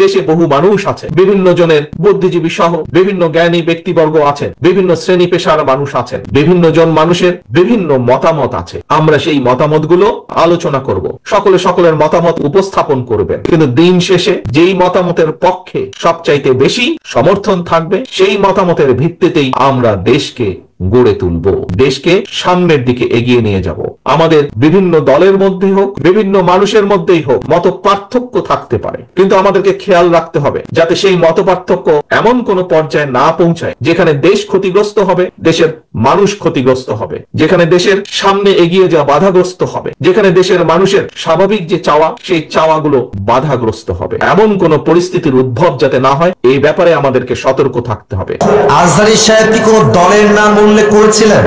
দেশে বহু মানুষ আছে, বিভিন্ন জনের বুদ্ধিজীবী সহ বিভিন্ন জ্ঞানী ব্যক্তিবর্গ আছেন, বিভিন্ন শ্রেণী পেশার মানুষ আছেন, বিভিন্ন জন মানুষের বিভিন্ন মতামত আছে। আমরা সেই মতামতগুলো আলোচনা করব, সকলে সকলের মতামত উপস্থাপন করবেন, কিন্তু দিন শেষে যেই মতামতের পক্ষে সবচাইতে বেশি সমর্থন থাকবে সেই মতামতের ভিত্তিতেই আমরা দেশকে গড়ে তুলব, দেশকে সামনের দিকে এগিয়ে নিয়ে যাব। আমাদের বিভিন্ন দলের মধ্যে হোক, বিভিন্ন মানুষের মধ্যেই হোক, মত পার্থক্য থাকতে পারে, কিন্তু আমাদেরকে খেয়াল রাখতে হবে যাতে সেই মত পার্থক্য এমন কোন পর্যায়ে না পৌঁছায় যেখানে দেশ ক্ষতিগ্রস্ত হবে, দেশের মানুষ ক্ষতিগ্রস্ত হবে, যেখানে দেশের সামনে এগিয়ে যাওয়া বাধাগ্রস্ত হবে, যেখানে দেশের মানুষের স্বাভাবিক যে চাওয়া সেই চাওয়াগুলো বাধাগ্রস্ত হবে। এমন কোন পরিস্থিতির উদ্ভব যাতে না হয়, এই ব্যাপারে আমাদেরকে সতর্ক থাকতে হবে। আজহারী সাহেব কি কোন দলের নাম উল্লেখ করেছিলেন?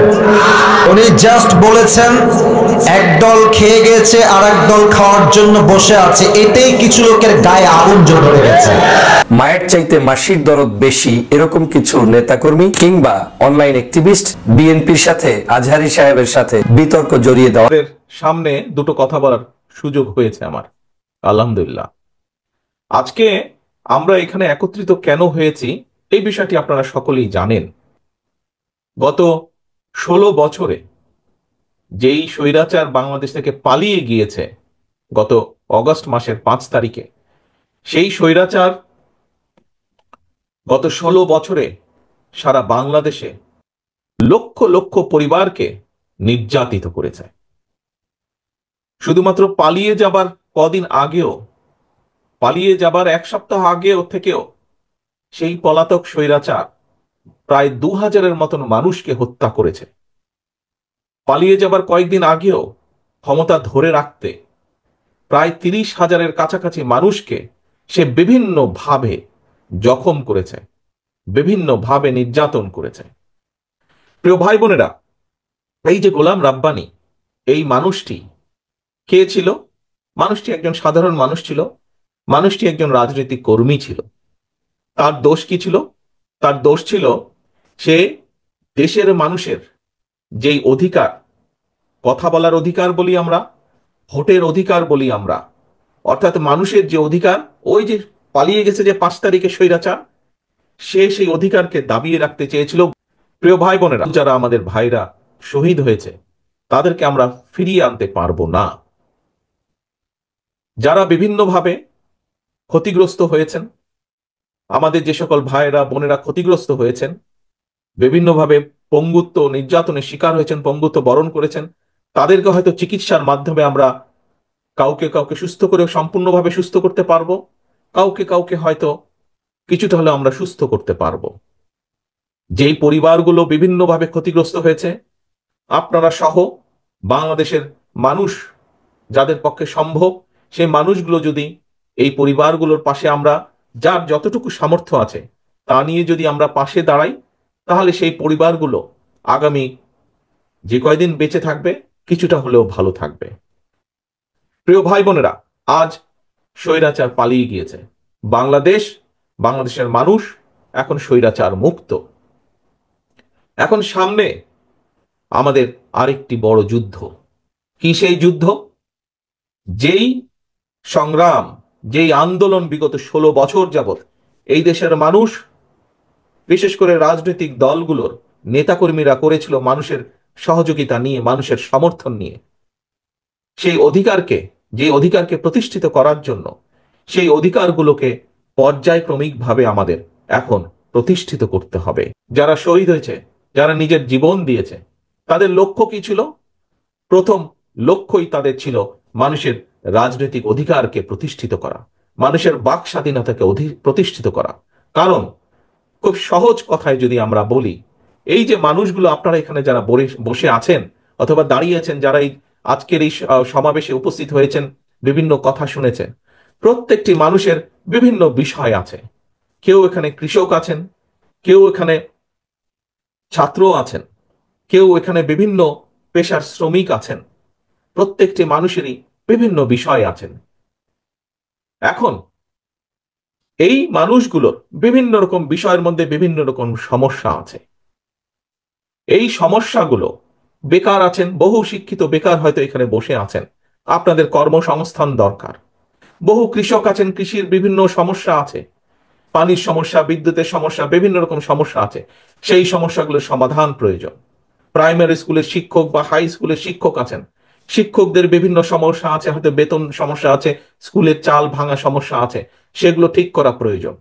উনি জাস্ট বলেছেন একদল খেয়ে গেছে আর একদল খাওয়ার জন্য বসে আছে, এটাই কিছু লোকের গায়ে আগুন জ্বলে গেছে। মায়ের চাইতে মাসির দরদ বেশি, এরকম কিছু নেতাকর্মী কিংবা অনলাইন অ্যাক্টিভিস্ট বিএনপির সাথে আজহারী সাহেবের সাথে বিতর্ক জড়িয়ে দেওয়া। সামনে দুটো কথা বলার সুযোগ হয়েছে আমার, আলহামদুলিল্লাহ। আজকে আমরা এখানে একত্রিত কেন হয়েছি এই বিষয়টি আপনারা সকলেই জানেন। গত 16 বছরে যেই স্বৈরাচার বাংলাদেশ থেকে পালিয়ে গিয়েছে গত অগস্ট মাসের 5 তারিখে, সেই স্বৈরাচার গত 16 বছরে সারা বাংলাদেশে লক্ষ লক্ষ পরিবারকে নির্যাতিত করেছে। শুধুমাত্র পালিয়ে যাবার কদিন আগেও, পালিয়ে যাবার 1 সপ্তাহ আগেও থেকেও সেই পলাতক স্বৈরাচার প্রায় 2000-এর মতন মানুষকে হত্যা করেছে। পালিয়ে যাবার কয়েকদিন আগেও ক্ষমতা ধরে রাখতে প্রায় 30,000-এর কাছাকাছি মানুষকে সে বিভিন্নভাবে জখম করেছে, বিভিন্নভাবে নির্যাতন করেছে। প্রিয় ভাই বোনেরা, এই যে গোলাম রাব্বানী, এই মানুষটি কে ছিল? মানুষটি একজন সাধারণ মানুষ ছিল, মানুষটি একজন রাজনৈতিক কর্মী ছিল। তার দোষ কি ছিল? তার দোষ ছিল সে দেশের মানুষের যেই অধিকার, কথা বলার অধিকার বলি আমরা, ভোটের অধিকার বলি আমরা, অর্থাৎ মানুষের যে অধিকার, ওই যে পালিয়ে গেছে যে 5 তারিখে স্বৈরাচার, সে সেই অধিকারকে দাবিয়ে রাখতে চেয়েছিল। প্রিয় ভাই বোনেরা, যারা আমাদের ভাইরা শহীদ হয়েছে তাদেরকে আমরা ফিরিয়ে আনতে পারবো না। যারা বিভিন্নভাবে ক্ষতিগ্রস্ত হয়েছেন, আমাদের যে সকল ভাইরা বোনেরা ক্ষতিগ্রস্ত হয়েছেন, বিভিন্নভাবে পঙ্গুত্ব নির্যাতনের শিকার হয়েছেন, পঙ্গুত্ব বরণ করেছেন, তাদেরকে হয়তো চিকিৎসার মাধ্যমে আমরা কাউকে কাউকে সুস্থ করে সম্পূর্ণভাবে সুস্থ করতে পারবো, কাউকে কাউকে হয়তো কিছুটা হলেও আমরা সুস্থ করতে পারবো। যেই পরিবারগুলো বিভিন্নভাবে ক্ষতিগ্রস্ত হয়েছে, আপনারা সহ বাংলাদেশের মানুষ যাদের পক্ষে সম্ভব, সেই মানুষগুলো যদি এই পরিবারগুলোর পাশে আমরা যার যতটুকু সামর্থ্য আছে তা নিয়ে যদি আমরা পাশে দাঁড়াই, তাহলে সেই পরিবারগুলো আগামী যে কয়দিন বেঁচে থাকবে কিছুটা হলেও ভালো থাকবে। প্রিয় ভাই বোনেরা, আজ স্বৈরাচার পালিয়ে গিয়েছে, বাংলাদেশ, বাংলাদেশের মানুষ এখন স্বৈরাচার মুক্ত। এখন সামনে আমাদের আরেকটি বড় যুদ্ধ। কি সেই যুদ্ধ? যেই সংগ্রাম, যেই আন্দোলন বিগত 16 বছর যাবৎ এই দেশের মানুষ, বিশেষ করে রাজনৈতিক দলগুলোর নেতাকর্মীরা করেছিল মানুষের সহযোগিতা নিয়ে, মানুষের সমর্থন নিয়ে, সেই অধিকারকে, যে অধিকারকে প্রতিষ্ঠিত করার জন্য, সেই অধিকারগুলোকে পর্যায়ক্রমিকভাবে আমাদের এখন প্রতিষ্ঠিত করতে হবে। যারা শহীদ হয়েছে, যারা নিজের জীবন দিয়েছে, তাদের লক্ষ্য কি ছিল? প্রথম লক্ষ্যই তাদের ছিল মানুষের রাজনৈতিক অধিকারকে প্রতিষ্ঠিত করা, মানুষের বাক স্বাধীনতাকে প্রতিষ্ঠিত করা। কারণ খুব সহজ কথায় যদি আমরা বলি, এই যে মানুষগুলো আপনারা এখানে যারা বসে আছেন অথবা দাঁড়িয়েছেন, যারা এই আজকের এই সমাবেশে উপস্থিত হয়েছেন, বিভিন্ন কথা শুনেছেন, প্রত্যেকটি মানুষের বিভিন্ন বিষয় আছে। কেউ এখানে কৃষক আছেন, কেউ এখানে ছাত্র আছেন, কেউ এখানে বিভিন্ন পেশার শ্রমিক আছেন, প্রত্যেকটি মানুষেরই বিভিন্ন বিষয় আছেন। এখন এই মানুষগুলোর বিভিন্ন রকম বিষয়ের মধ্যে বিভিন্ন রকম সমস্যা আছে। এই সমস্যাগুলো, বেকার আছেন, বহু শিক্ষিত বেকার হয়তো এখানে বসে আছেন, আপনাদের কর্মসংস্থান দরকার, বহু কৃষক আছেন, কৃষির বিভিন্ন সমস্যা আছে, পানির সমস্যা, বিদ্যুতের সমস্যা, বিভিন্ন রকম সমস্যা আছে। সেই সমস্যাগুলোর সমাধান প্রয়োজন। প্রাইমারি স্কুলের শিক্ষক বা হাই স্কুলের শিক্ষক আছেন, শিক্ষকদের বিভিন্ন সমস্যা আছে, হয়তো বেতন সমস্যা আছে, স্কুলের চাল ভাঙা সমস্যা আছে, সেগুলো ঠিক করা প্রয়োজন।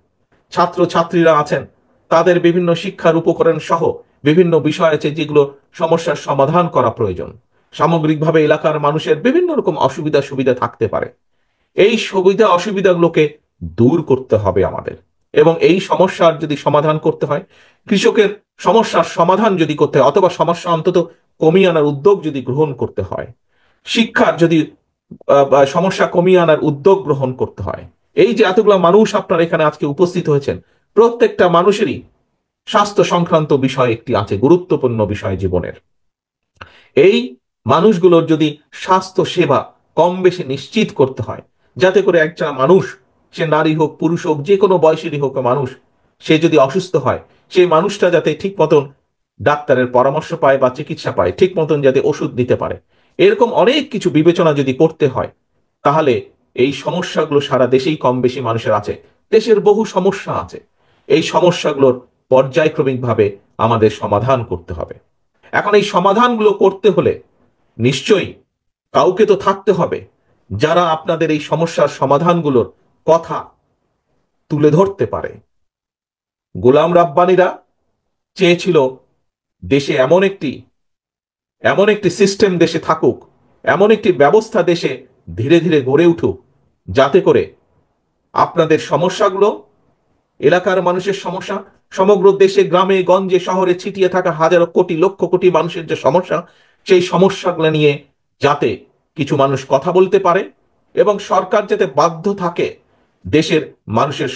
ছাত্র ছাত্রীরা আছেন, তাদের বিভিন্ন শিক্ষার উপকরণ সহ বিভিন্ন বিষয় আছে যেগুলো সমস্যার সমাধান করা প্রয়োজন। সামগ্রিকভাবে এলাকার মানুষের বিভিন্ন রকম অসুবিধা সুবিধা থাকতে পারে। এই সুবিধা অসুবিধাগুলোকে দূর করতে হবে আমাদের, এবং এই সমস্যার যদি সমাধান করতে হয়, কৃষকের সমস্যার সমাধান যদি করতে হয়, অথবা সমস্যা অন্তত কমিয়ে আনার উদ্যোগ যদি গ্রহণ করতে হয়, শিক্ষার যদি সমস্যা কমিয়ে আনার উদ্যোগ গ্রহণ করতে হয়, এই যে এতগুলো মানুষ আপনার এখানে আজকে উপস্থিত হয়েছেন, প্রত্যেকটা মানুষেরই স্বাস্থ্য সংক্রান্ত বিষয় একটি আছে, গুরুত্বপূর্ণ বিষয় জীবনের। এই মানুষগুলোর যদি স্বাস্থ্য সেবা কম বেশি নিশ্চিত করতে হয়, যাতে করে একটা মানুষ, সে নারী হোক পুরুষ হোক যে কোনো বয়সেরই হোক মানুষ, সে যদি অসুস্থ হয়, সেই মানুষটা যাতে ঠিক মতন ডাক্তারের পরামর্শ পায় বা চিকিৎসা পায়, ঠিক মতন যাতে ওষুধ দিতে পারে, এরকম অনেক কিছু বিবেচনা যদি করতে হয়, তাহলে এই সমস্যাগুলো সারা দেশেই কম বেশি মানুষের আছে। দেশের বহু সমস্যা আছে, এই সমস্যাগুলোর পর্যায়ক্রমিকভাবে আমাদের সমাধান করতে হবে। এখন এই সমাধানগুলো করতে হলে নিশ্চয়ই কাউকে তো থাকতে হবে যারা আপনাদের এই সমস্যার সমাধানগুলোর কথা তুলে ধরতে পারে। গোলাম রাব্বানীরা চেয়েছিল দেশে এমন একটি সিস্টেম দেশে থাকুক, এমন একটি ব্যবস্থা দেশে ধীরে ধীরে গড়ে উঠুক, যাতে করে আপনাদের সমস্যাগুলো, এলাকার মানুষের সমস্যা, সমগ্র দেশে গ্রামে গঞ্জে শহরে ছিটিয়ে থাকা হাজারো কোটি লক্ষ কোটি মানুষের যে সমস্যা, সেই সমস্যাগুলো নিয়ে যাতে কিছু মানুষ কথা বলতে পারে, এবং সরকার যাতে বাধ্য থাকে দেশের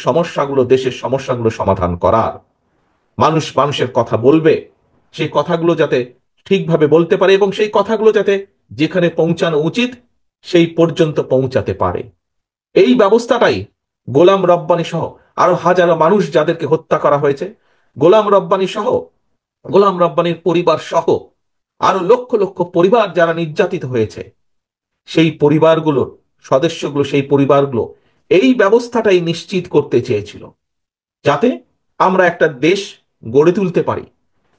সমস্যাগুলো সমাধান করার। মানুষ মানুষের কথা বলবে, সেই কথাগুলো যাতে ঠিকভাবে বলতে পারে, এবং সেই কথাগুলো যাতে যেখানে পৌঁছানো উচিত সেই পর্যন্ত পৌঁছাতে পারে। এই ব্যবস্থাটাই গোলাম রব্বানী সহ আরো হাজারো মানুষ যাদেরকে হত্যা করা হয়েছে, গোলাম রব্বানী সহ, গোলাম রব্বানীর পরিবার সহ আরো লক্ষ লক্ষ পরিবার যারা নির্যাতিত হয়েছে, সেই পরিবারগুলোর সদস্যগুলো, সেই পরিবারগুলো এই ব্যবস্থাটাই নিশ্চিত করতে চেয়েছিল, যাতে আমরা একটা দেশ গড়ে তুলতে পারি,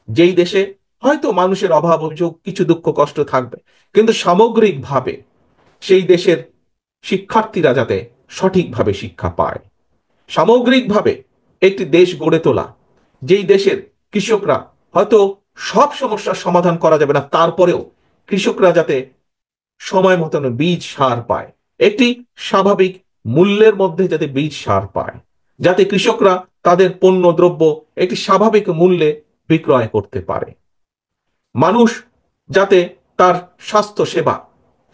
যেই দেশে হয়তো মানুষের অভাব অভিযোগ কিছু দুঃখ কষ্ট থাকবে, কিন্তু সামগ্রিকভাবে সেই দেশের শিক্ষার্থীরা যাতে সঠিকভাবে শিক্ষা পায়। সামগ্রিকভাবে একটি দেশ গড়ে তোলা, যেই দেশের কৃষকরা, হয়তো সব সমস্যার সমাধান করা যাবে না, তারপরেও কৃষকরা যাতে সময় মতন বীজ সার পায়, একটি স্বাভাবিক মূল্যের মধ্যে যাতে বীজ সার পায়, যাতে কৃষকরা তাদের পণ্য দ্রব্য একটি স্বাভাবিক মূল্যে বিক্রয় করতে পারে, মানুষ যাতে তার স্বাস্থ্য সেবা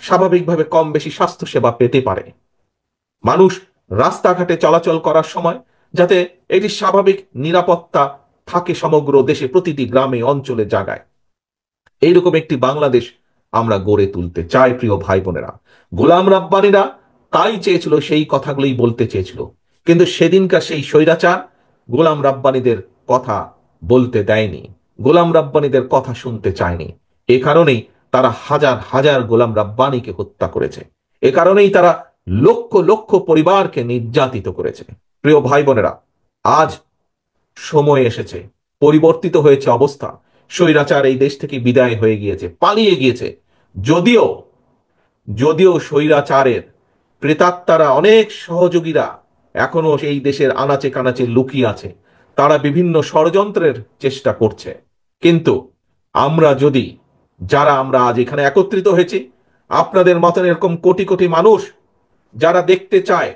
স্বাভাবিকভাবে কম বেশি স্বাস্থ্য সেবা পেতে পারে, মানুষ রাস্তাঘাটে চলাচল করার সময় যাতে একটি স্বাভাবিক নিরাপত্তা থাকে সমগ্র দেশে, প্রতিটি গ্রামে অঞ্চলে জায়গায়। এইরকম একটি বাংলাদেশ আমরা গড়ে তুলতে চাই প্রিয় ভাই বোনেরা। গোলাম রাব্বানীরা তাই চেয়েছিল, সেই কথাগুলোই বলতে চেয়েছিল, কিন্তু সেদিনকার সেই স্বৈরাচার গোলাম রাব্বানীদের কথা বলতে দেয়নি, গোলাম রাব্বানীদের কথা শুনতে চায়নি। এ কারণেই তারা হাজার হাজার গোলাম রাব্বানীকে হত্যা করেছে, এ কারণেই তারা লক্ষ লক্ষ পরিবারকে নির্যাতিত করেছে। প্রিয় ভাই বোনেরা, আজ সময় এসেছে, পরিবর্তিত হয়েছে অবস্থা। স্বৈরাচার এই দেশ থেকে বিদায় হয়ে গিয়েছে, পালিয়ে গিয়েছে। যদিও যদিও স্বৈরাচারের প্রেতাত্মারা, অনেক সহযোগীরা এখনো এই দেশের আনাচে কানাচে লুকিয়ে আছে, তারা বিভিন্ন ষড়যন্ত্রের চেষ্টা করছে, কিন্তু আমরা আজ এখানে একত্রিত হয়েছি, আপনাদের মতন এরকম কোটি কোটি মানুষ যারা দেখতে চায়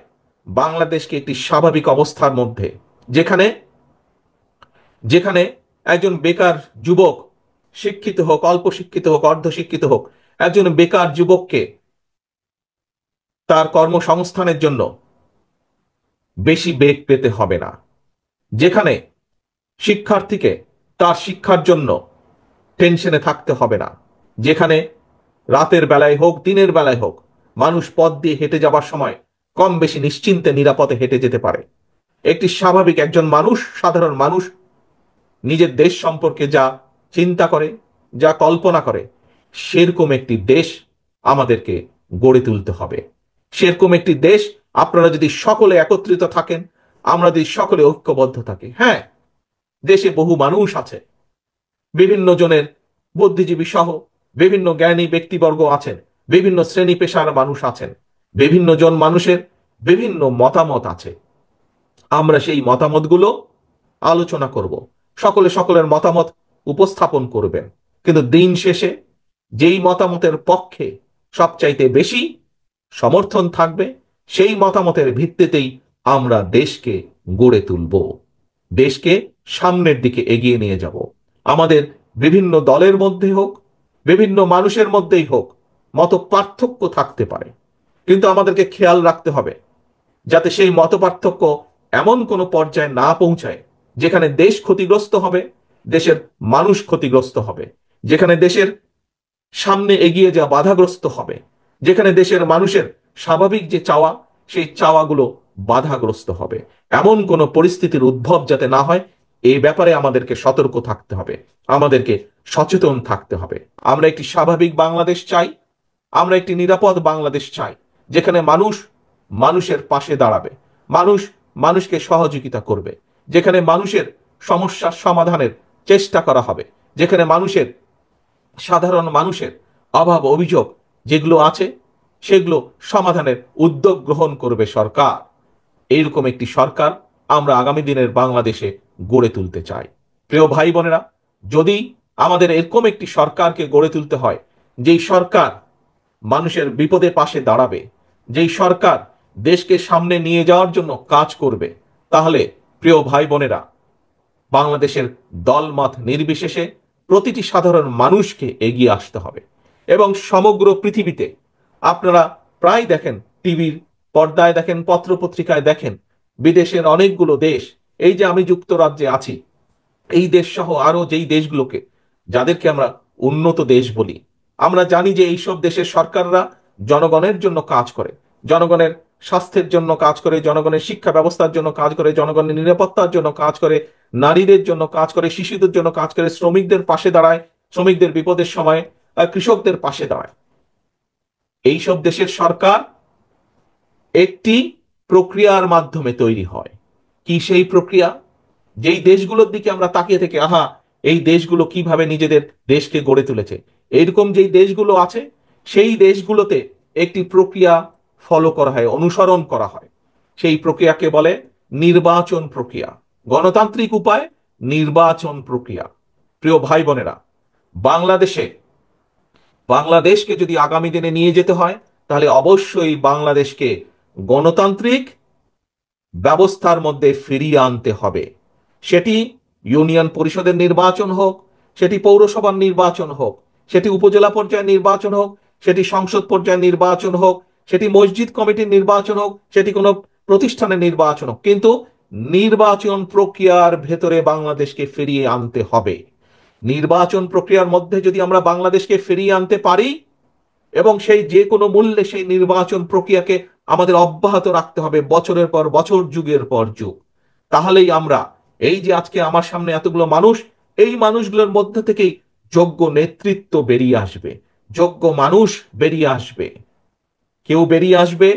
বাংলাদেশকে একটি স্বাভাবিক অবস্থার মধ্যে, যেখানে যেখানে একজন বেকার যুবক, শিক্ষিত হোক অল্প শিক্ষিত হোক অর্ধশিক্ষিত হোক, একজন বেকার যুবককে তার কর্মসংস্থানের জন্য বেশি বেগ পেতে হবে না, যেখানে শিক্ষার্থীকে তার শিক্ষার জন্য টেনশনে থাকতে হবে না, যেখানে রাতের বেলায় হোক দিনের বেলায় হোক মানুষ পথ দিয়ে হেঁটে যাবার সময় কম বেশি নিশ্চিন্তে নিরাপদে হেঁটে যেতে পারে। একটি স্বাভাবিক একজন মানুষ, সাধারণ মানুষ নিজের দেশ সম্পর্কে যা চিন্তা করে, যা কল্পনা করে, সেরকম একটি দেশ আমাদেরকে গড়ে তুলতে হবে। সেরকম একটি দেশ আপনারা যদি সকলে একত্রিত থাকেন, আমরা যদি সকলে ঐক্যবদ্ধ থাকি। হ্যাঁ, দেশে বহু মানুষ আছে, বিভিন্ন জনের বুদ্ধিজীবী সহ বিভিন্ন জ্ঞানী ব্যক্তিবর্গ আছেন, বিভিন্ন শ্রেণী পেশার মানুষ আছেন, বিভিন্ন জন মানুষের বিভিন্ন মতামত আছে। আমরা সেই মতামতগুলো আলোচনা করব, সকলে সকলের মতামত উপস্থাপন করবেন, কিন্তু দিন শেষে যেই মতামতের পক্ষে সবচাইতে বেশি সমর্থন থাকবে সেই মতামতের ভিত্তিতেই আমরা দেশকে গড়ে তুলব, দেশকে সামনের দিকে এগিয়ে নিয়ে যাব। আমাদের বিভিন্ন দলের মধ্যে হোক, বিভিন্ন মানুষের মধ্যেই হোক, মত পার্থক্য থাকতে পারে, কিন্তু আমাদেরকে খেয়াল রাখতে হবে যাতে সেই মত পার্থক্য এমন কোনো পর্যায়ে না পৌঁছায় যেখানে দেশ ক্ষতিগ্রস্ত হবে, দেশের মানুষ ক্ষতিগ্রস্ত হবে, যেখানে দেশের সামনে এগিয়ে যাওয়া বাধাগ্রস্ত হবে, যেখানে দেশের মানুষের স্বাভাবিক যে চাওয়া সেই চাওয়াগুলো বাধাগ্রস্ত হবে। এমন কোনো পরিস্থিতির উদ্ভব যাতে না হয়, এই ব্যাপারে আমাদেরকে সতর্ক থাকতে হবে, আমাদেরকে সচেতন থাকতে হবে। আমরা একটি স্বাভাবিক বাংলাদেশ চাই, আমরা একটি নিরাপদ বাংলাদেশ চাই, যেখানে মানুষ মানুষের পাশে দাঁড়াবে, মানুষ মানুষকে সহযোগিতা করবে, যেখানে মানুষের সমস্যার সমাধানের চেষ্টা করা হবে, যেখানে মানুষের সাধারণ মানুষের অভাব অভিযোগ যেগুলো আছে সেগুলো সমাধানের উদ্যোগ গ্রহণ করবে সরকার। এইরকম একটি সরকার আমরা আগামী দিনের বাংলাদেশে গড়ে তুলতে চাই। প্রিয় ভাই বোনেরা, যদি আমাদের এরকম একটি সরকারকে গড়ে তুলতে হয়, যেই সরকার মানুষের বিপদে পাশে দাঁড়াবে, যেই সরকার দেশকে সামনে নিয়ে যাওয়ার জন্য কাজ করবে, তাহলে প্রিয় ভাই বোনেরা, বাংলাদেশের দলমত নির্বিশেষে প্রতিটি সাধারণ মানুষকে এগিয়ে আসতে হবে। এবং সমগ্র পৃথিবীতে আপনারা প্রায় দেখেন, টিভির পর্দায় দেখেন, পত্রপত্রিকায় দেখেন, বিদেশের অনেকগুলো দেশ, এই যে আমি যুক্তরাজ্যে আছি, এই দেশ সহ আরো যেই দেশগুলোকে যাদেরকে আমরা উন্নত দেশ বলি, আমরা জানি যে এইসব দেশের সরকাররা জনগণের জন্য কাজ করে, জনগণের স্বাস্থ্যের জন্য কাজ করে, জনগণের শিক্ষা ব্যবস্থার জন্য কাজ করে, জনগণের নিরাপত্তার জন্য কাজ করে, নারীদের জন্য কাজ করে, শিশুদের জন্য কাজ করে, শ্রমিকদের পাশে দাঁড়ায়, শ্রমিকদের বিপদের সময় কৃষকদের পাশে দাঁড়ায়। এইসব দেশের সরকার একটি প্রক্রিয়ার মাধ্যমে তৈরি হয়। কি সেই প্রক্রিয়া? যেই দেশগুলোর দিকে আমরা তাকিয়ে থেকে আহা, এই দেশগুলো কিভাবে নিজেদের দেশকে গড়ে তুলেছে, এইরকম যেই দেশগুলো আছে সেই দেশগুলোতে একটি প্রক্রিয়া ফলো করা হয়, অনুসরণ করা হয়। সেই প্রক্রিয়াকে বলে নির্বাচন প্রক্রিয়া, গণতান্ত্রিক উপায় নির্বাচন প্রক্রিয়া। প্রিয় ভাই বোনেরা, বাংলাদেশকে যদি আগামী দিনে নিয়ে যেতে হয়, তাহলে অবশ্যই বাংলাদেশকে গণতান্ত্রিক ব্যবস্থার মধ্যে ফিরিয়ে আনতে হবে। সেটি ইউনিয়ন পরিষদের নির্বাচন হোক, সেটি পৌরসভার নির্বাচন হোক, সেটি উপজেলা পর্যায়ের নির্বাচন হোক, সেটি সংসদ পর্যায়ের নির্বাচন হোক, সেটি মসজিদ কমিটির নির্বাচন হোক, সেটি কোনো প্রতিষ্ঠানের নির্বাচন হোক, কিন্তু নির্বাচন প্রক্রিয়ার ভেতরে বাংলাদেশকে ফিরিয়ে আনতে হবে। নির্বাচন প্রক্রিয়ার মধ্যে যদি আমরা বাংলাদেশকে ফিরিয়ে আনতে পারি এবং সেই যে কোনো মূল্যে সেই নির্বাচন প্রক্রিয়াকে আমাদের অব্যাহত রাখতে হবে বছরের পর বছর, যুগের পর যুগ, তাহলেই আমরা এই যে আজকে আমার সামনে এতগুলো মানুষ, এই মানুষগুলোর মধ্যে থেকেই যোগ্য নেতৃত্ব বেরিয়ে আসবে, যোগ্য মানুষ বেরিয়ে আসবে। কেউ বেরিয়ে আসবে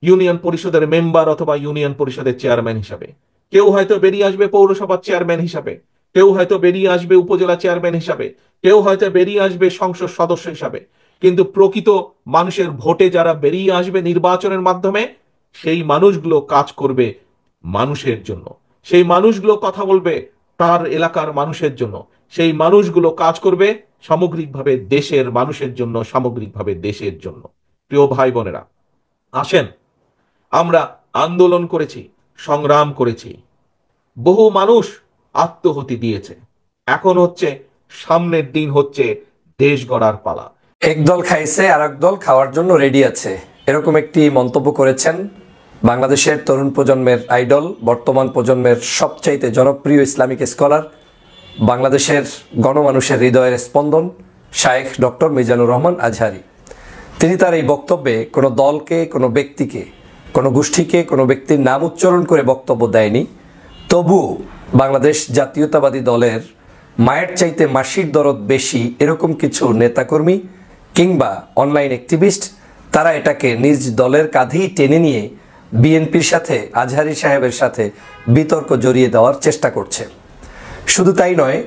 ইউনিয়ন পরিষদের মেম্বার অথবা ইউনিয়ন পরিষদের চেয়ারম্যান হিসাবে, কেউ হয়তো বেরিয়ে আসবে পৌরসভার চেয়ারম্যান হিসাবে, কেউ হয়তো বেরিয়ে আসবে উপজেলা চেয়ারম্যান হিসাবে, কেউ হয়তো বেরিয়ে আসবে সংসদ সদস্য হিসাবে, কিন্তু প্রকৃত মানুষের ভোটে যারা বেরিয়ে আসবে নির্বাচনের মাধ্যমে, সেই মানুষগুলো কাজ করবে মানুষের জন্য, সেই মানুষগুলো কথা বলবে তার এলাকার মানুষের জন্য, সেই মানুষগুলো কাজ করবে সামগ্রিকভাবে দেশের মানুষের জন্য, সামগ্রিকভাবে দেশের জন্য। প্রিয় ভাই বোনেরা, আসেন, আমরা আন্দোলন করেছি, সংগ্রাম করেছি, বহু মানুষ আত্মহতি দিয়েছে, এখন হচ্ছে সামনের দিন হচ্ছে দেশ গড়ার পালা। একদল খাইছে আর একদল খাওয়ার জন্য রেডি আছে, এরকম একটি মন্তব্য করেছেন বাংলাদেশের তরুণ প্রজন্মের আইডল, বর্তমান প্রজন্মের সবচাইতে জনপ্রিয় ইসলামিক স্কলার, বাংলাদেশের গণমানুষের হৃদয়ের স্পন্দন শায়েখ ডক্টর মিজানুর রহমান আজহারি। তিনি তার এই বক্তব্যে কোনো দলকে, কোনো ব্যক্তিকে, কোনো গোষ্ঠীকে, কোনো ব্যক্তির নাম উচ্চারণ করে বক্তব্য দেয়নি। তবুও বাংলাদেশ জাতীয়তাবাদী দলের মায়ের চাইতে মাসির দরদ বেশি এরকম কিছু নেতাকর্মী কিংবা অনলাইন অ্যাক্টিভিস্ট তারা এটাকে নিজ দলের কাঁধেই টেনে নিয়ে বিএনপির সাথে, আজহারী সাহেবের সাথে বিতর্ক জড়িয়ে দেওয়ার চেষ্টা করছে। শুধু তাই নয়,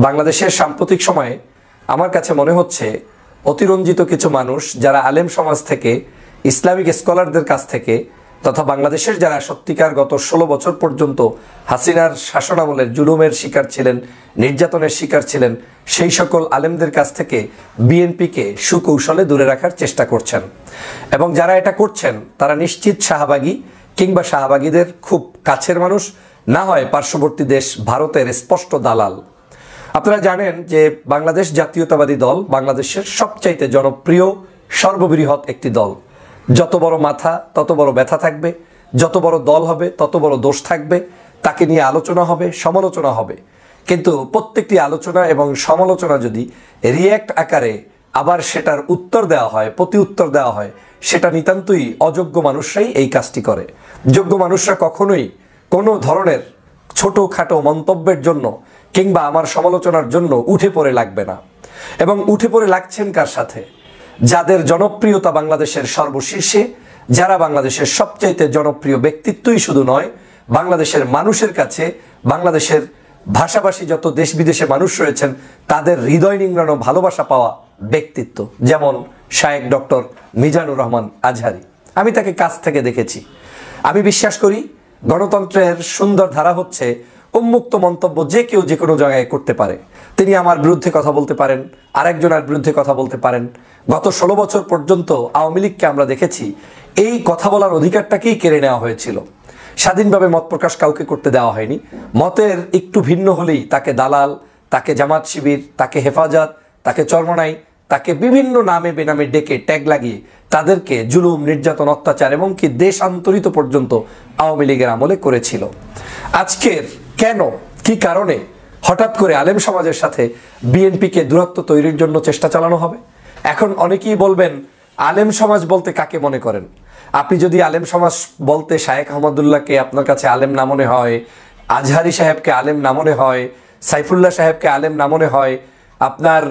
বাংলাদেশের সাম্প্রতিক সময়ে আমার কাছে মনে হচ্ছে অতিরঞ্জিত কিছু মানুষ যারা আলেম সমাজ থেকে, ইসলামিক স্কলারদের কাছ থেকে, তথা বাংলাদেশের যারা সত্যিকার গত 16 বছর পর্যন্ত হাসিনার শাসনামলের জুলুমের শিকার ছিলেন, নির্যাতনের শিকার ছিলেন, সেই সকল আলেমদের কাছ থেকে বিএনপিকে সুকৌশলে দূরে রাখার চেষ্টা করছেন। এবং যারা এটা করছেন তারা নিশ্চিত শাহবাগী কিংবা শাহবাগীদের খুব কাছের মানুষ, না হয় পার্শ্ববর্তী দেশ ভারতের স্পষ্ট দালাল। আপনারা জানেন যে বাংলাদেশ জাতীয়তাবাদী দল বাংলাদেশের সবচাইতে জনপ্রিয় সর্ববৃহৎ একটি দল। যত বড় মাথা তত বড় ব্যথা থাকবে, যত বড় দল হবে তত বড় দোষ থাকবে, তাকে নিয়ে আলোচনা হবে, সমালোচনা হবে। কিন্তু প্রত্যেকটি আলোচনা এবং সমালোচনা যদি রিয়্যাক্ট আকারে আবার সেটার উত্তর দেওয়া হয়, প্রতি উত্তর দেওয়া হয়, সেটা নিতান্তই অযোগ্য মানুষরাই এই কাজটি করে। যোগ্য মানুষরা কখনোই কোনো ধরনের ছোটোখাটো মন্তব্যের জন্য কিংবা আমার সমালোচনার জন্য উঠে পড়ে লাগবে না। এবং উঠে পড়ে লাগছেন কার সাথে? যাদের জনপ্রিয়তা বাংলাদেশের সর্বশীর্ষে, যারা বাংলাদেশের সবচাইতে জনপ্রিয় ব্যক্তিত্বই শুধু নয়, বাংলাদেশের মানুষের কাছে, বাংলাদেশের ভাষাভাষী যত দেশ বিদেশে মানুষ রয়েছেন তাদের হৃদয় নিংড়ানো ভালোবাসা পাওয়া ব্যক্তিত্ব, যেমন শায়েখ ডক্টর মিজানুর রহমান আজহারী। আমি তাকে কাছ থেকে দেখেছি। আমি বিশ্বাস করি গণতন্ত্রের সুন্দর ধারা হচ্ছে উন্মুক্ত মন্তব্য যে কেউ যে কোনো জায়গায় করতে পারে। তিনি আমার বিরুদ্ধে কথা বলতে পারেন, আরেকজনের বিরুদ্ধে কথা বলতে পারেন। গত 16 বছর পর্যন্ত আওয়ামী লীগকে আমরা দেখেছি এই কথা বলার অধিকারটাকেই কেড়ে নেওয়া হয়েছিল। স্বাধীনভাবে মত প্রকাশ কাউকে করতে দেওয়া হয়নি। মতের একটু ভিন্ন হলেই তাকে দালাল, তাকে জামাত শিবির, তাকে হেফাজত, তাকে চরমনাই, তাকে বিভিন্ন নামে বেনামে ডেকে ট্যাগ লাগিয়ে তাদেরকে জুলুম, নির্যাতন, অত্যাচার এবং কি দেশান্তরিত পর্যন্ত আওয়ামী লীগের আমলে করেছিল। আজকের কেন, কি কারণে হঠাৎ করে আলেম সমাজের সাথে বিএনপিকে দূরত্ব তৈরির জন্য চেষ্টা চালানো হবে? এখন অনেকেই বলবেন আলেম সমাজ বলতে কাকে মনে করেন? আপনি যদি আলেম সমাজ বলতে শায়েখ আহমদুল্লাহকে আপনার কাছে আলেম না মনে হয়, আজহারী সাহেবকে আলেম না মনে হয়, সাইফুল্লাহ সাহেবকে আলেম না মনে হয়, আপনার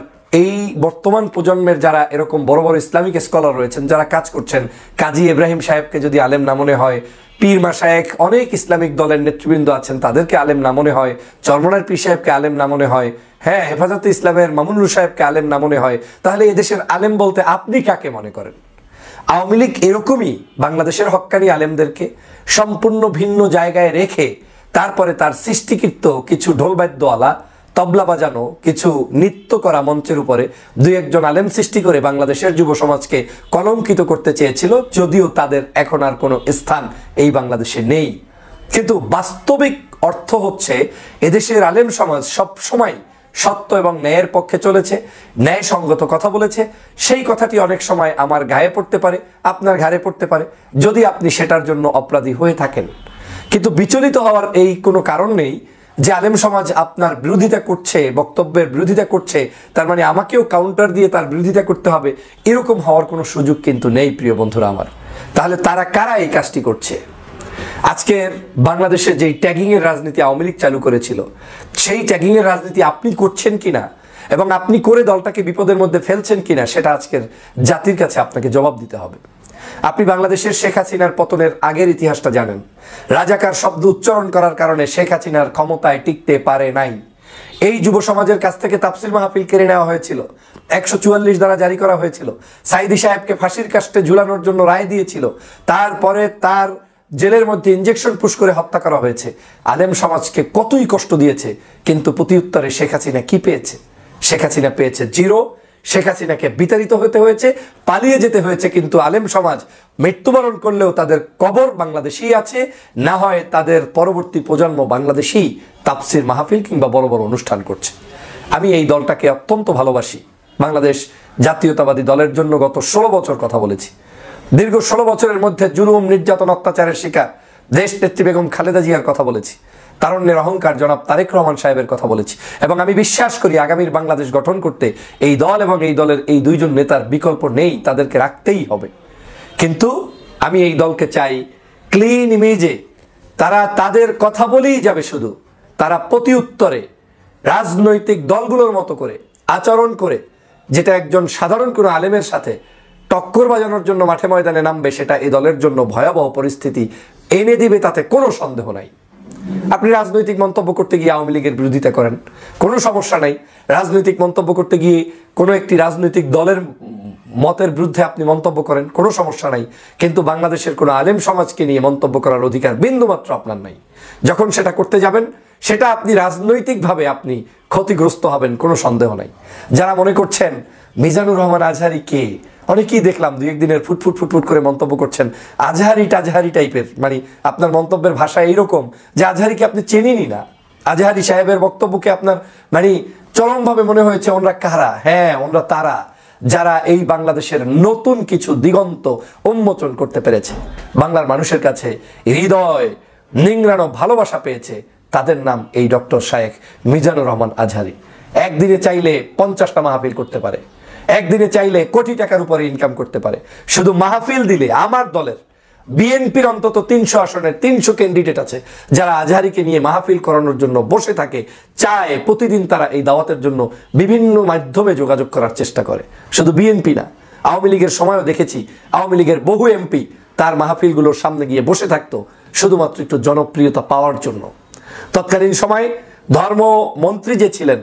এই বর্তমান প্রজন্মের যারা এরকম বড় বড় ইসলামিক স্কলার রয়েছেন, যারা কাজ করছেন, কাজী ইব্রাহিম সাহেবকে যদি আলেম না মনে হয়, পীর মাশায়েখ অনেক ইসলামিক দলের নেতৃবৃন্দ আছেন তাদেরকে আলেম না মনে হয়, চরমনার পীর সাহেবকে আলেম না মনে হয়, হ্যাঁ হেফাজতে ইসলামের মামুনুর সাহেবকে আলেম না মনে হয়, তাহলে এদেশের আলেম বলতে আপনি কাকে মনে করেন? আওয়ামী লীগ এরকমই বাংলাদেশের হক্কানি আলেমদেরকে সম্পূর্ণ ভিন্ন জায়গায় রেখে তারপরে তার সৃষ্টিকৃত কিছু ঢোলবাদ্যওয়ালা, তবলা বাজানো, কিছু নৃত্য করা মঞ্চের উপরে দুই একজন আলেম সৃষ্টি করে বাংলাদেশের যুব সমাজকে কলঙ্কিত করতে চেয়েছিল, যদিও তাদের এখন আর কোনো স্থান এই বাংলাদেশে নেই। কিন্তু বাস্তবিক অর্থ হচ্ছে এদেশের আলেম সমাজ সব সময় সত্য এবং ন্যায়ের পক্ষে চলেছে, ন্যায়সঙ্গত কথা বলেছে। সেই কথাটি অনেক সময় আমার গায়ে পড়তে পারে, আপনার ঘাড়ে পড়তে পারে, যদি আপনি সেটার জন্য অপরাধী হয়ে থাকেন। কিন্তু বিচলিত হওয়ার এই কোনো কারণ নেই যে আলেম সমাজ আপনার বিরোধিতা করছে, বক্তব্যের বিরোধিতা করছে, তার মানে আমাকেও কাউন্টার দিয়ে তার বিরোধিতা করতে হবে, এরকম হওয়ার কোনো সুযোগ কিন্তু নেই প্রিয় বন্ধুরা আমার। তাহলে তারা কারা এই কাজটি করছে? আজকের বাংলাদেশে যেই ট্যাগিংয়ের রাজনীতি আওয়ামী লীগ চালু করেছিল, সেই ট্যাগিংয়ের রাজনীতি আপনি করছেন কিনা এবং আপনি করে দলটাকে বিপদের মধ্যে ফেলছেন কিনা, সেটা আজকের জাতির কাছে আপনাকে জবাব দিতে হবে। আপনি বাংলাদেশের শেখ হাসিনার পতনের আগের ইতিহাসটা জানেন। রাজাকার শব্দ উচ্চারণ করার কারণে শেখ হাসিনার ক্ষমতায় টিকতে পারে নাই। এই যুব সমাজের কাছ থেকে তাফসির মাহফিল কেড়ে নেওয়া হয়েছিল, 144 ধারা জারি করা হয়েছিল, সাইদি সাহেবকে ফাঁসির কাস্টে ঝুলানোর জন্য রায় দিয়েছিল, তারপরে তার জেলের মধ্যে ইঞ্জেকশন পুশ করে হত্যা করা হয়েছে। আলেম সমাজকে কতই কষ্ট দিয়েছে, কিন্তু প্রতি উত্তরে শেখ হাসিনা কি পেয়েছে? শেখ হাসিনা পেয়েছে জিরো। শেখ হাসিনাকে বিতাড়িত হতে হয়েছে, পালিয়ে যেতে হয়েছে, কিন্তু আলেম সমাজ মৃত্যুবরণ করলেও তাদের কবর বাংলাদেশেই আছে, না হয় তাদের পরবর্তী প্রজন্ম বাংলাদেশেই তাফসির মাহফিল কিংবা বড় বড় অনুষ্ঠান করছে। আমি এই দলটাকে অত্যন্ত ভালোবাসি। বাংলাদেশ জাতীয়তাবাদী দলের জন্য গত 16 বছর কথা বলেছি। দীর্ঘ 16 বছরের মধ্যে জুলুম, নির্যাতন, অত্যাচারের শিকার দেশ নেত্রী বেগম খালেদা জিয়ার কথা বলেছি, তারুণ্যের অহংকার জনাব তারেক রহমান সাহেবের কথা বলেছি, এবং আমি বিশ্বাস করি আগামীর বাংলাদেশ গঠন করতে এই দল এবং এই দলের এই দুইজন নেতার বিকল্প নেই, তাদেরকে রাখতেই হবে। কিন্তু আমি এই দলকে চাই ক্লিন ইমেজে। তারা তাদের কথা বলেই যাবে, শুধু তারা প্রতি উত্তরে রাজনৈতিক দলগুলোর মতো করে আচরণ করে, যেটা একজন সাধারণ কোনো আলেমের সাথে টক্কর বাজানোর জন্য মাঠে ময়দানে নামবে, সেটা এই দলের জন্য ভয়াবহ পরিস্থিতি এনে দিবে, তাতে কোনো সন্দেহ নাই। আপনি রাজনৈতিক মন্তব্য করতে গিয়ে আওয়ামী লীগের বিরোধিতা করেন, কোনো সমস্যা নাই। রাজনৈতিক মন্তব্য করতে গিয়ে কোনো একটি রাজনৈতিক দলের মতের বিরুদ্ধে আপনি মন্তব্য করেন, কোনো সমস্যা নাই। কিন্তু বাংলাদেশের কোনো আলেম সমাজকে নিয়ে মন্তব্য করার অধিকার বিন্দুমাত্র আপনার নাই। যখন সেটা করতে যাবেন, সেটা আপনি রাজনৈতিকভাবে আপনি ক্ষতিগ্রস্ত হবেন, কোনো সন্দেহ নাই। যারা মনে করছেন মিজানুর রহমান আজহারি কে, অনেকেই দেখলাম দুই একদিনের ফুটফুট করে মন্তব্য করছেন আজহারি টাইপের, মানে আপনার মন্তব্যের ভাষা এইরকম যে আজহারিকে আপনি চেনেনই না। আজহারি সাহেবের বক্তব্যকে আপনার মানে চরমভাবে মনে হয়েছে ওনরা কারা? হ্যাঁ, ওনরা তারা যারা এই বাংলাদেশের নতুন কিছু দিগন্ত উন্মোচন করতে পেরেছে, বাংলার মানুষের কাছে হৃদয় নিংড়ানো ভালোবাসা পেয়েছে। তাদের নাম এই ডক্টর শায়েখ মিজানুর রহমান আজহারি। একদিনে চাইলে 50টা মাহফিল করতে পারে, একদিনে চাইলে কোটি টাকার উপরে ইনকাম করতে পারে। শুধু মাহফিল দিলে আমার দলের বিএনপির অন্তত 300 আসনের 300 ক্যান্ডিডেট আছে যারা আজহারিকে নিয়ে মাহফিল করানোর জন্য বসে থাকে, চায় প্রতিদিন তারা এই দাওয়াতের জন্য বিভিন্ন মাধ্যমে যোগাযোগ করার চেষ্টা করে। শুধু বিএনপি না, আওয়ামী লীগের সময়ও দেখেছি আওয়ামী লীগের বহু এমপি তার মাহফিলগুলোর সামনে গিয়ে বসে থাকতো শুধুমাত্র একটু জনপ্রিয়তা পাওয়ার জন্য। তৎকালীন সময় ধর্মমন্ত্রী যে ছিলেন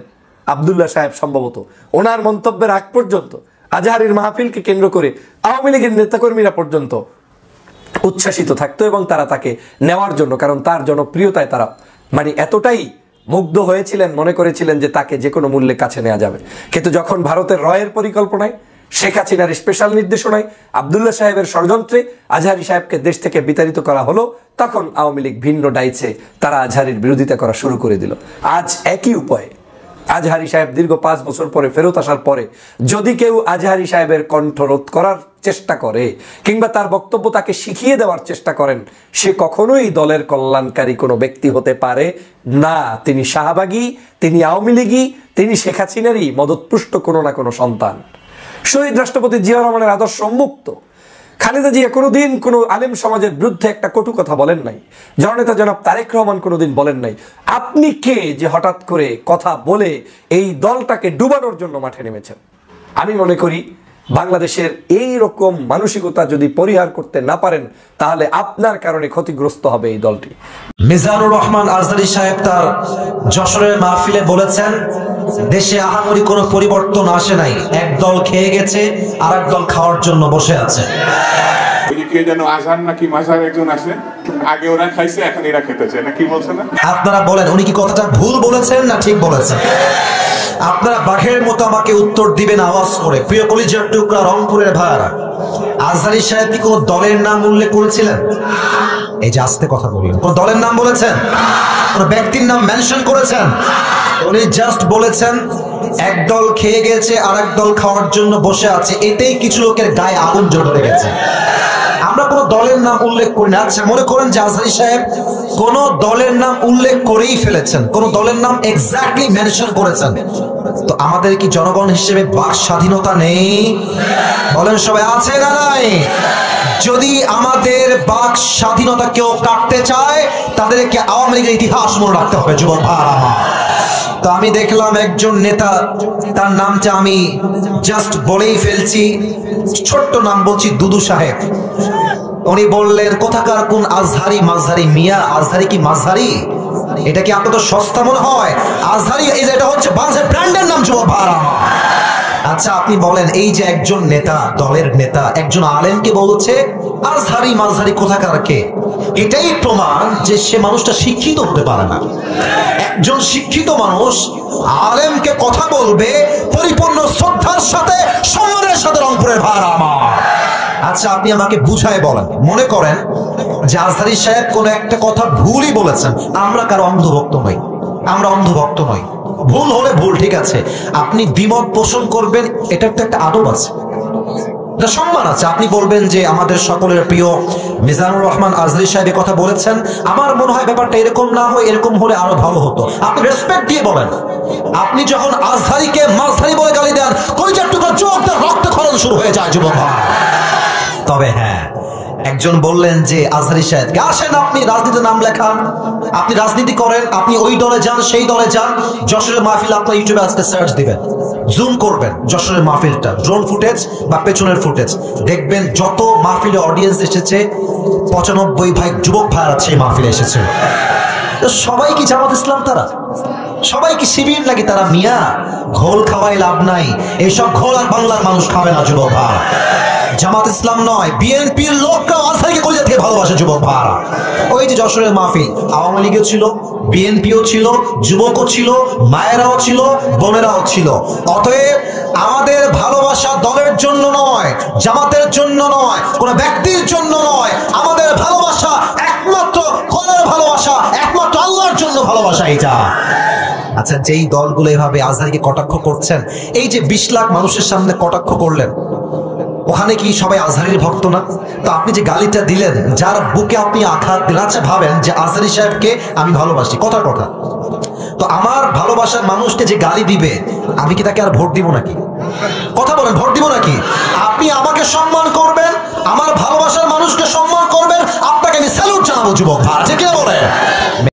আব্দুল্লাহ সাহেব, সম্ভবত ওনার মন্তব্যের আগ পর্যন্ত আজহারির মাহফিলকে কেন্দ্র করে আওয়ামী লীগের নেতাকর্মীরা পর্যন্ত উচ্ছ্বাসিত থাকতো এবং তারা তাকে নেওয়ার জন্য, কারণ তার জনপ্রিয়তায় তারা মানে এতটাই মুগ্ধ হয়েছিলেন, মনে করেছিলেন যে তাকে যে কোনো মূল্যে কাছে নেওয়া যাবে। কিন্তু যখন ভারতের রয়ের পরিকল্পনায়, শেখ হাসিনার স্পেশাল নির্দেশনায়, আব্দুল্লাহ সাহেবের ষড়যন্ত্রে আজহারি সাহেবকে দেশ থেকে বিতাড়িত করা হলো, তখন আওয়ামী লীগ ভিন্ন ডাইছে তারা আজহারির বিরোধিতা করা শুরু করে দিল। আজ একই উপায়ে আজহারি সাহেব দীর্ঘ 5 বছর পরে ফেরত আসার পরে যদি কেউ আজহারি সাহেবের কণ্ঠ রোধ করার চেষ্টা করে কিংবা তার বক্তব্য তাকে শিখিয়ে দেওয়ার চেষ্টা করেন, সে কখনোই দলের কল্যাণকারী কোনো ব্যক্তি হতে পারে না। তিনি শাহবাগী, তিনি আওয়ামী লীগী, তিনি শেখ হাসিনারই মদতপুষ্ট কোনো না কোনো সন্তান। শহীদ রাষ্ট্রপতি জিয়া রহমানের আদর্শ মুক্ত। খালেদা জিয়া কোনোদিন কোনো আলেম সমাজের বিরুদ্ধে একটা কটু কথা বলেন নাই। জননেতা জনাব তারেক রহমান কোনোদিন বলেন নাই। আপনি কে যে হঠাৎ করে কথা বলে এই দলটাকে ডুবানোর জন্য মাঠে নেমেছেন? আমি মনে করি বাংলাদেশের এই রকম মানসিকতা যদি পরিহার করতে না পারেন, তাহলে আপনার কারণে ক্ষতিগ্রস্ত হবে এই দলটি। মিজানুর রহমান আজহারি সাহেব তার যশোরের মাহফিলে বলেছেন, দেশে আহামরি কোনো পরিবর্তন আসে নাই, এক দল খেয়ে গেছে আর এক দল খাওয়ার জন্য বসে আছে। কে যেন আজহার নাকি মাজার একজন আছে, আগে ওরা খাইছে এখন এরা খেতেছে না, কি বলছে না? আপনারা বলেন উনি কি কথাটা ভুল বলেছেন না ঠিক বলেছেন? আপনারা বাঘের মতো আমাকে উত্তর দিবেন আওয়াজ করে। প্রিয় কলিজার টুকরা রংপুরের ভাইরা, আজহারি সাহেব কি কোন দলের নাম উল্লেখ করেছিলেন? এই যে আস্তে কথা বললেন, কোন দলের নাম বলেছেন? কোন ব্যক্তির নাম মেনশন করেছেন? উনি জাস্ট বলেছেন এক দল খেয়ে গেছে আর এক দল খাওয়ার জন্য বসে আছে, এতেই কিছু লোকের গায়ে আগুন জ্বলে গেছে। আমরা কোন দলের নাম উল্লেখ করি না। আচ্ছা, মনে করেন যে আজহারি সাহেব কোন দলের নাম উল্লেখ করেই ফেলেছেন, কোন দলের নাম এক্স্যাক্টলি মেনশন করেছেন, তো আমাদের কি জনগণ হিসেবে বাক স্বাধীনতা নেই? বলেন সবাই, আছে না নাই? যদি আমাদের বাক স্বাধীনতা কেউ কাটতে চায়, তাদেরকে আওয়ামী লীগের ইতিহাস মনে রাখতে হবে। যুবক ভাইরা, তো আমি দেখলাম একজন নেতা, তার নামটা আমি জাস্ট বলেই ফেলছি, ছোট্ট নাম বলছি, দুদু সাহেব। উনি বললেন কোথাকার কোন আজহারি মাঝহারি মিয়া, আজহারি কি মাঝহারি? এটা কি আপনাদের সস্তা মনে হয়? আজহারি এই যে এটা হচ্ছে বাংলাদেশের ব্র্যান্ডের নাম। যুবক ভাইরা, আচ্ছা আপনি বলেন, এই যে একজন নেতা, দলের নেতা একজন আলেমকে বলছে আজহারি মাঝহারি কোথাকার কে, এটাই প্রমাণ যে সে মানুষটা শিক্ষিত হতে পারে না। একজন শিক্ষিত মানুষ আলেমকে কথা বলবে পরিপূর্ণ শ্রদ্ধার সাথে, সম্মানের সাথে। রংপুরের ভাইরা আমার, আচ্ছা আপনি আমাকে বুঝায় বলেন, মনে করেন যে আজহারি সাহেব কোন একটা কথা ভুলই বলেছেন, আমরা কারো অন্ধভক্ত নই, আমরা অন্ধভক্ত নই, ভুল হলে ভুল, ঠিক আছে, আপনি দ্বিমত পোষণ করবেন, এটা একটা আদব আছে, সম্মান আছে। আপনি বলবেন যে আমাদের সকলের প্রিয় মিজানুর রহমান আজহারি সাহেবের কথা বলেছেন, আমার মনে হয় ব্যাপারটা এরকম না হয়, এরকম হলে আরো ভালো হতো। আপনি রেসপেক্ট দিয়ে বলেন। আপনি যখন আজহারিকে মাঝহারি বলে গালি দেন, কলিজার টুকরা চোখ দিয়ে রক্তক্ষরণ শুরু হয়ে যায়। যুবক, তবে হ্যাঁ, একজন বললেন যে আজহারি সাহেবকে, আসেন আপনি রাজনীতির নাম লেখান, আপনি রাজনীতি করেন, আপনি ওই দলে যান, সেই দলে যান, যশোরের মাহফিল আপনার ইউটিউবে আজকে সার্চ দিবেন, জুম করবেন যশোরের মাহফিলটা, ড্রোন ফুটেজ বা পেছনের ফুটেজ, দেখবেন যত মাহফিলে অডিয়েন্স এসেছে 95 যুবক ভাইরা সেই মাহফিলে এসেছে। তো সবাই কি জামাত ইসলাম? তারা সবাই কি শিবির নাকি? তারা মিয়া, ঘোল খাওয়াই লাভ নাই, এইসব ঘোল আর বাংলার মানুষ খাবে না যুবক ভাই। জামাত ইসলাম নয়, বিএনপির লোকরাও আজহারকে কলিজা থেকে ভালোবাসে যুবক ভাইরা। ওই যে যশোরের মাহফিল, আওয়ামী লীগও ছিল, বিএনপিও ছিল, যুবকও ছিল, মায়েরাও ছিল, বোনেরাও ছিল। অতএব আমাদের ভালোবাসা দলের জন্য নয়, জামাতের জন্য নয়, কোনো ব্যক্তির জন্য নয়, আমাদের ভালোবাসা একমাত্র কোরআনের ভালোবাসা, একমাত্র আল্লাহর জন্য ভালোবাসা এটা। আচ্ছা, যেই দলগুলো এভাবে আজহারকে কটাক্ষ করছেন, এই যে 20 লাখ মানুষের সামনে কটাক্ষ করলেন, ওখানে কি সবাই আজহারের ভক্ত না? তো আপনি যে গালিটা দিলেন, যার বুকে আপনি আঘাত দিলেন, আচ্ছা ভাবেন যে আজহারী সাহেবকে আমি ভালোবাসি, কথার কথা, তো আমার ভালোবাসার মানুষকে যে গালি দিবে, আমি কি তাকে আর ভোট দিব নাকি? কথা বলেন, ভোট দিব নাকি? আপনি আমাকে সম্মান করবেন, আমার ভালোবাসার মানুষকে সম্মান করবেন, আপনাকে আমি স্যালুট জানাবো যুবক ভাই, ঠিক বলে।